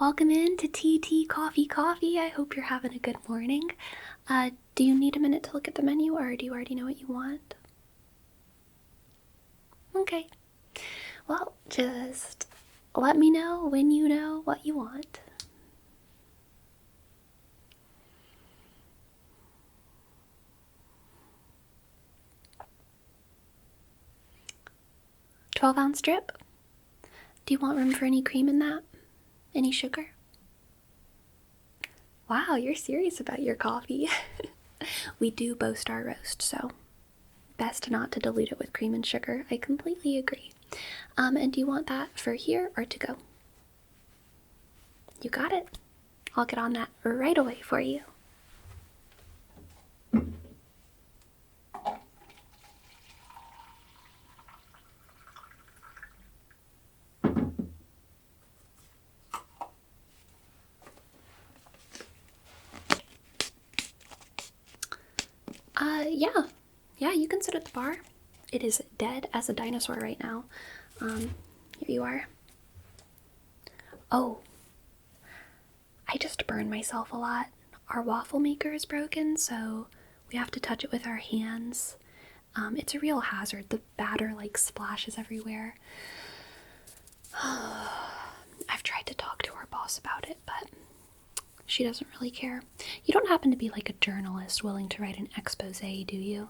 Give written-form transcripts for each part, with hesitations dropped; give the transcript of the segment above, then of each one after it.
Welcome in to Tea Coffee Coffee. I hope you're having a good morning. Do you need a minute to look at the menu, or do you already know what you want? Okay. Well, just let me know when you know what you want. $12-ounce drip. Do you want room for any cream in that? Any sugar? Wow, you're serious about your coffee. We do boast our roast, so best not to dilute it with cream and sugar. I completely agree. And do you want that for here or to go? You got it. I'll get on that right away for you. Yeah, you can sit at the bar. It is dead as a dinosaur right now. Here you are. Oh, I just burned myself a lot. Our waffle maker is broken, so we have to touch it with our hands. It's a real hazard. The batter splashes everywhere. I've tried to talk to our boss about it, but she doesn't really care. You don't happen to be like a journalist willing to write an expose, do you?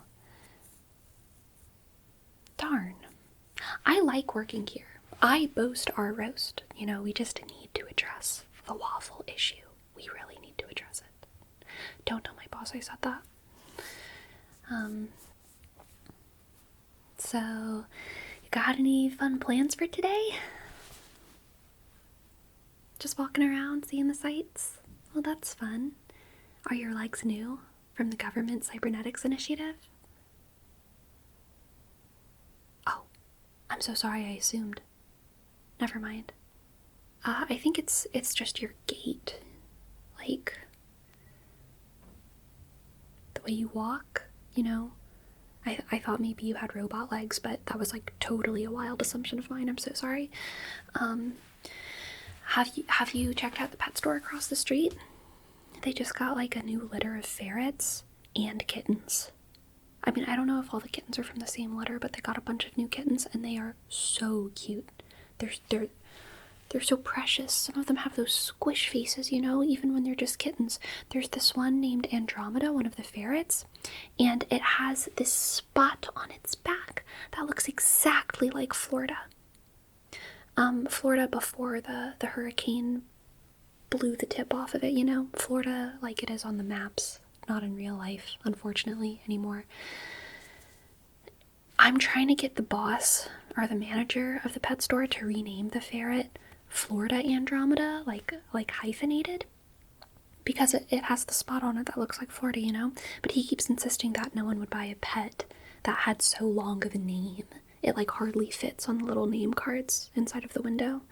Darn. I like working here. I boast our roast. We just need to address the waffle issue. We really need to address it. Don't tell my boss I said that. So, you got any fun plans for today? Just walking around, seeing the sights? Well, that's fun. Are your legs new from the government cybernetics initiative? Oh, I'm so sorry, I assumed. Never mind. I think it's just your gait. Like, the way you walk, I thought maybe you had robot legs, but that was totally a wild assumption of mine. I'm so sorry. Have you checked out the pet store across the street? They just got a new litter of ferrets and kittens. I mean, I don't know if all the kittens are from the same litter, but they got a bunch of new kittens and they are so cute. They're so precious. Some of them have those squish faces, even when they're just kittens. There's this one named Andromeda, one of the ferrets, and it has this spot on its back that looks exactly like Florida. Florida before the hurricane blew the tip off of it, Florida like it is on the maps, not in real life, unfortunately, anymore. I'm trying to get the boss or the manager of the pet store to rename the ferret Florida Andromeda, like hyphenated, because it has the spot on it that looks like Florida, but he keeps insisting that no one would buy a pet that had so long of a name. It hardly fits on the little name cards inside of the window.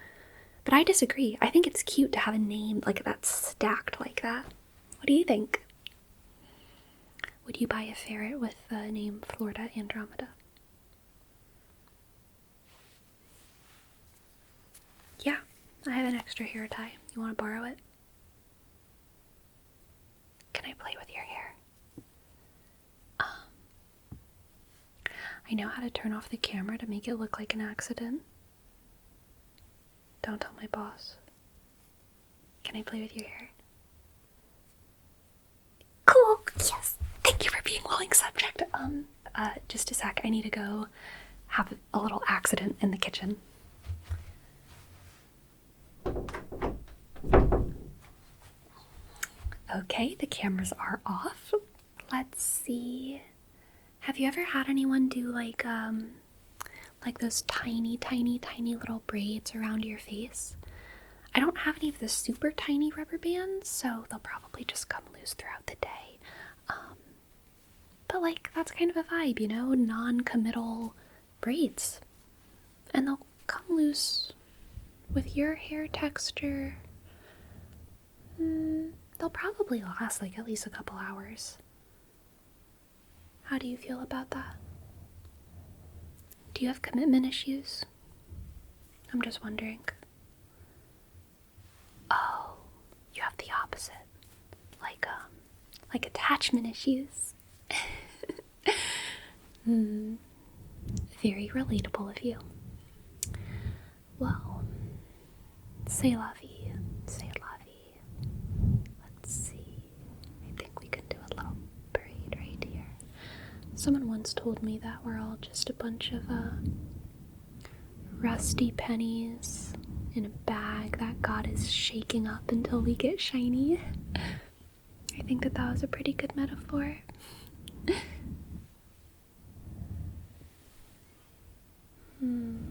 But I disagree. I think it's cute to have a name that's stacked like that. What do you think? Would you buy a ferret with the name Florida Andromeda? Yeah, I have an extra hair tie. You want to borrow it? Can I play with your hair? I know how to turn off the camera to make it look like an accident. Don't tell my boss. Can I play with your hair? Cool, yes. Thank you for being willing subject. Just a sec. I need to go have a little accident in the kitchen. Okay, the cameras are off. Let's see. Have you ever had anyone do like those tiny little braids around your face? I don't have any of the super tiny rubber bands, so they'll probably just come loose throughout the day. But that's kind of a vibe, non-committal braids. And they'll come loose with your hair texture. They'll probably last at least a couple hours. How do you feel about that? Do you have commitment issues? I'm just wondering. Oh, like attachment issues. Very relatable of you. Well, c'est la vie, c'est la vie. Let's see. I think we can do a little braid right here. Someone once told me that we're all just a bunch of rusty pennies in a bag that God is shaking up until we get shiny. I think that was a pretty good metaphor. You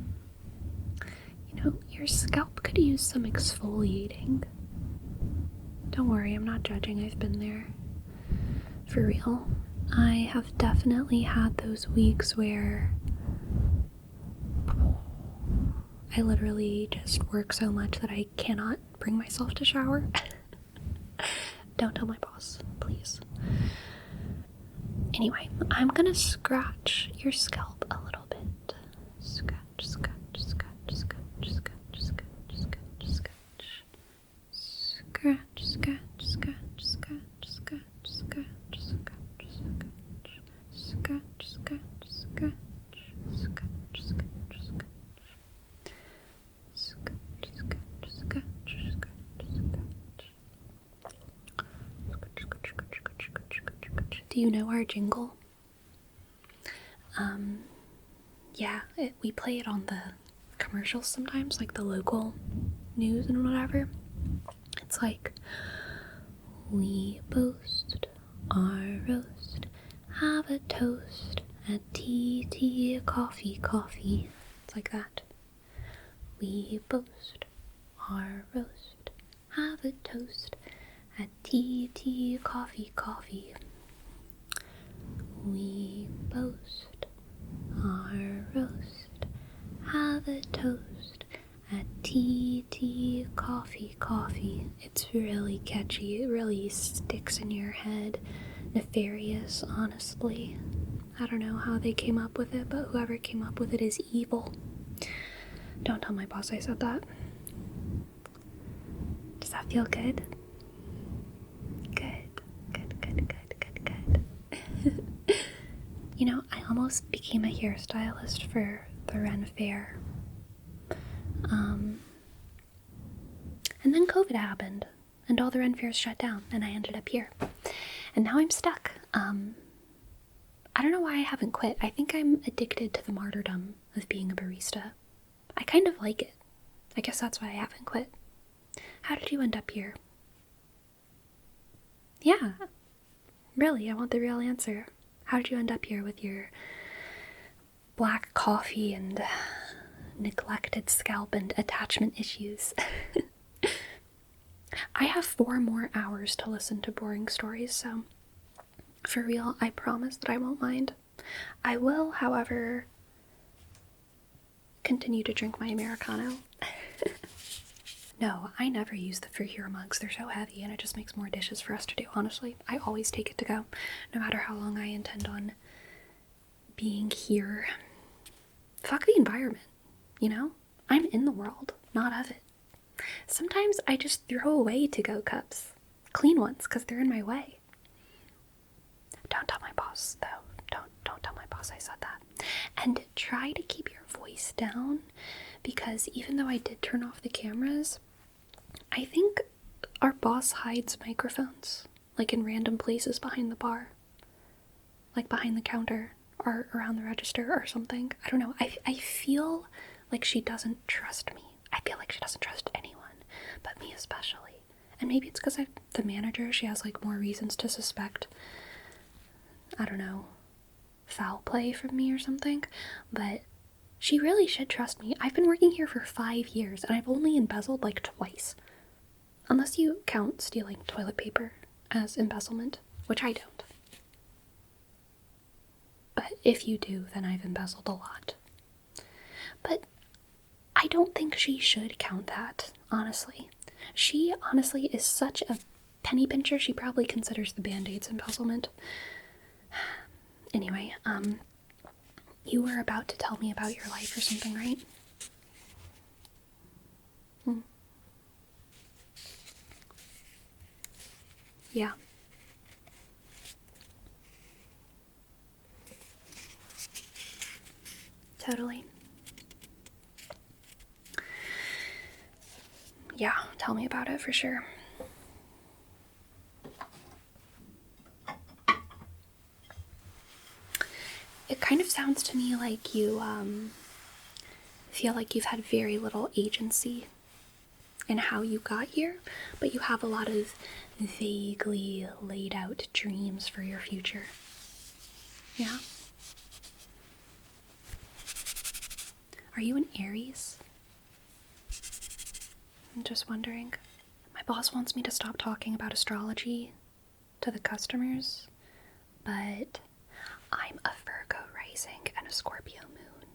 know, your scalp could use some exfoliating. Don't worry, I'm not judging, I've been there. For real. I have definitely had those weeks where I literally just work so much that I cannot bring myself to shower. Don't tell my boss, please. Anyway, I'm gonna scratch your scalp a little bit. Scratch, scratch, scratch, scratch, scratch, scratch, scratch, scratch. Scratch, scratch, scratch, scratch, scratch, scratch, scratch, scratch, scratch, scratch, scratch, Do you know our jingle? Yeah, we play it on the commercials sometimes, like the local news and whatever. It's like, we boast our roast, have a toast, a tea, coffee, coffee. It's like that. We boast our roast, have a toast, a tea, coffee, coffee. We boast our roast, have a toast, a tea, coffee, coffee. It's really catchy. It really sticks in your head. Nefarious, honestly. I don't know how they came up with it, but whoever came up with it is evil. Don't tell my boss I said that. Does that feel good? Good. You know, I almost became a hairstylist for the Ren Fair. And then COVID happened, and all the Ren Fairs shut down, and I ended up here. And now I'm stuck. I don't know why I haven't quit. I think I'm addicted to the martyrdom of being a barista. I kind of like it. I guess that's why I haven't quit. How did you end up here? Yeah, really, I want the real answer. How did you end up here with your black coffee and neglected scalp and attachment issues? I have 4 more hours to listen to boring stories, so for real, I promise that I won't mind. I will, however, continue to drink my Americano. No, I never use the For Hero mugs. They're so heavy and it just makes more dishes for us to do, honestly. I always take it to go, no matter how long I intend on being here. Fuck the environment, you know? I'm in the world, not of it. Sometimes I just throw away to-go cups. Clean ones, because they're in my way. Don't tell my boss, though. Don't tell my boss I said that. And try to keep your voice down, because even though I did turn off the cameras, I think our boss hides microphones, like in random places behind the bar. Like behind the counter, or around the register, or something. I don't know. I feel like she doesn't trust me. I feel like she doesn't trust anyone, but me especially. And maybe it's because I'm the manager, she has like more reasons to suspect, I don't know, foul play from me or something, but she really should trust me. I've been working here for 5 years, and I've only embezzled like twice. Unless you count stealing toilet paper as embezzlement, which I don't. But if you do, then I've embezzled a lot. But I don't think she should count that, honestly. She honestly is such a penny pincher, she probably considers the Band-Aids embezzlement. Anyway, you were about to tell me about your life or something, right? Yeah. totally. Yeah, tell me about it for sure. It kind of sounds to me like you feel like you've had very little agency in how you got here, but you have a lot of vaguely laid out dreams for your future. Yeah? Are you an Aries? I'm just wondering. My boss wants me to stop talking about astrology to the customers, but I'm a Virgo rising and a Scorpio moon,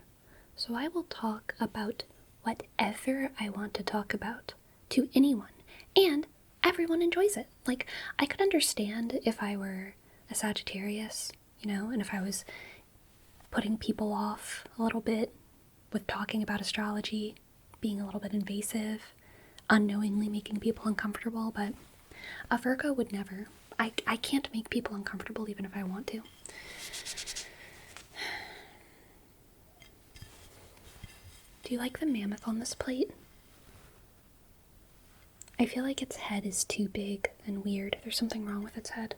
so I will talk about whatever I want to talk about to anyone, and everyone enjoys it. Like, I could understand if I were a Sagittarius, and if I was putting people off a little bit with talking about astrology, being a little bit invasive, unknowingly making people uncomfortable, but a Virgo would never. I can't make people uncomfortable even if I want to. Do you like the mammoth on this plate? I feel like its head is too big and weird. There's something wrong with its head.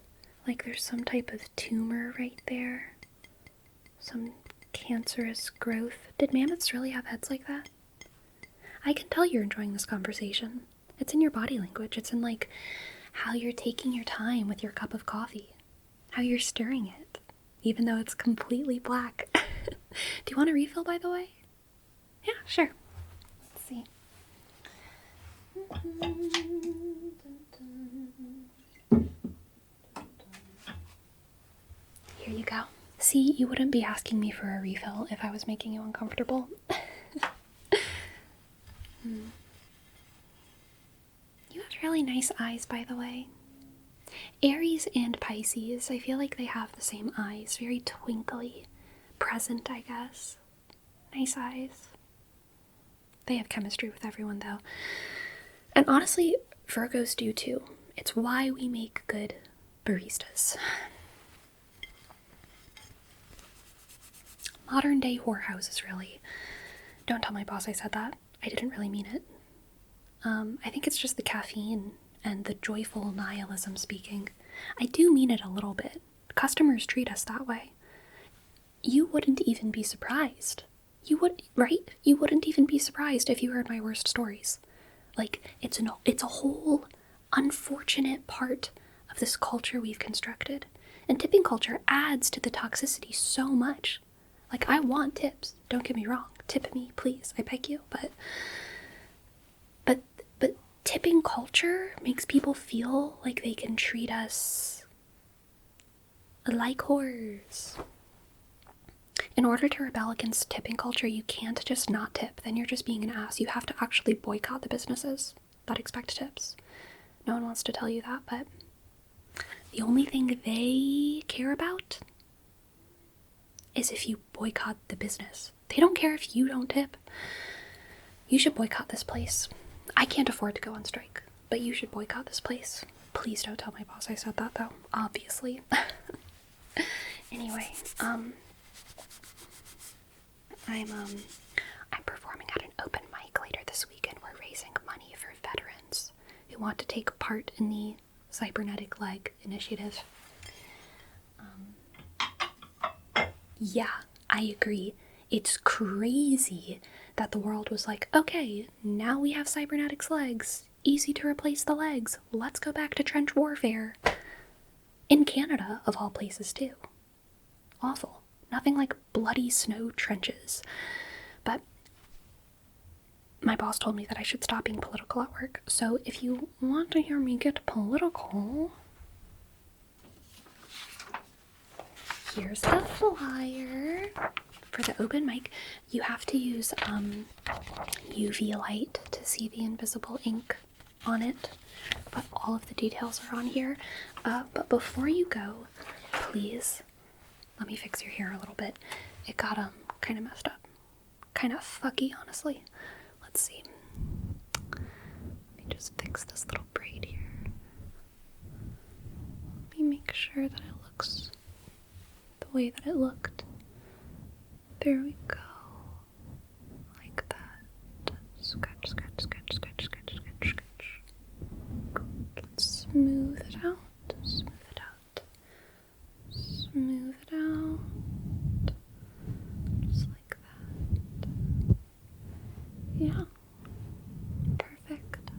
Like there's some type of tumor right there. Some cancerous growth. Did mammoths really have heads like that? I can tell you're enjoying this conversation. It's in your body language. It's in like how you're taking your time with your cup of coffee. How you're stirring it, even though it's completely black. Do you want a refill, by the way? Yeah, sure. Let's see. Here you go. See, you wouldn't be asking me for a refill if I was making you uncomfortable. You have really nice eyes, by the way. Aries and Pisces, I feel like they have the same eyes. Very twinkly. Present, I guess. Nice eyes. They have chemistry with everyone, though. And honestly, Virgos do too. It's why we make good baristas. Modern day whorehouses, really. Don't tell my boss I said that. I didn't really mean it. I think it's just the caffeine and the joyful nihilism speaking. I do mean it a little bit. Customers treat us that way. You wouldn't even be surprised. You would, right? You wouldn't even be surprised if you heard my worst stories. Like, it's a whole unfortunate part of this culture we've constructed. And tipping culture adds to the toxicity so much. Like, I want tips. Don't get me wrong. Tip me, please. I beg you. But tipping culture makes people feel like they can treat us like whores. In order to rebel against tipping culture, you can't just not tip. Then you're just being an ass. You have to actually boycott the businesses that expect tips. No one wants to tell you that, but the only thing they care about is if you boycott the business. They don't care if you don't tip. You should boycott this place. I can't afford to go on strike, but you should boycott this place. Please don't tell my boss I said that, though. Obviously. Anyway, I'm performing at an open mic later this week, and we're raising money for veterans who want to take part in the Cybernetic Leg Initiative. Yeah, I agree. It's crazy that the world was like, okay, now we have cybernetics legs. Easy to replace the legs. Let's go back to trench warfare. In Canada, of all places, too. Awful. Nothing like bloody snow trenches. But my boss told me that I should stop being political at work. So if you want to hear me get political, here's the flyer for the open mic. You have to use UV light to see the invisible ink on it, but all of the details are on here. But before you go, please let me fix your hair a little bit. It got kind of messed up, kind of fucky, honestly. Let's see. Let me just fix this little braid here. Let me make sure that it looks the way that it looked. There we go. Smooth it out. Smooth it out. Smooth it out. Just like that. Yeah. Perfect.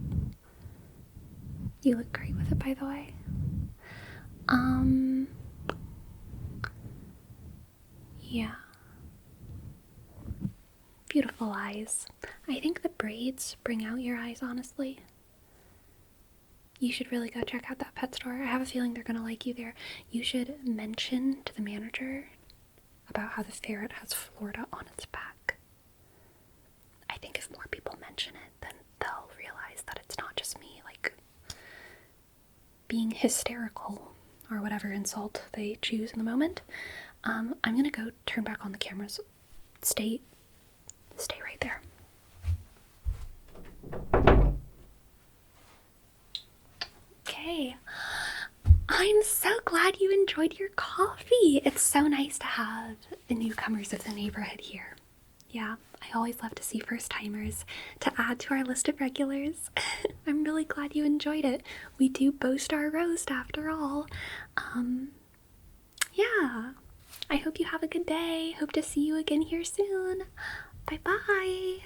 You look great with it, by the way. Yeah. Beautiful eyes. I think the braids bring out your eyes, honestly. You should really go check out that pet store. I have a feeling they're gonna like you there. You should mention to the manager about how the ferret has Florida on its back. I think if more people mention it, then they'll realize that it's not just me, like, being hysterical or whatever insult they choose in the moment. I'm gonna go turn back on the cameras. Stay right there. Okay. I'm so glad you enjoyed your coffee. It's so nice to have the newcomers of the neighborhood here. Yeah, I always love to see first-timers to add to our list of regulars. I'm really glad you enjoyed it. We do boast our roast after all. Yeah. I hope you have a good day. Hope to see you again here soon. Bye-bye.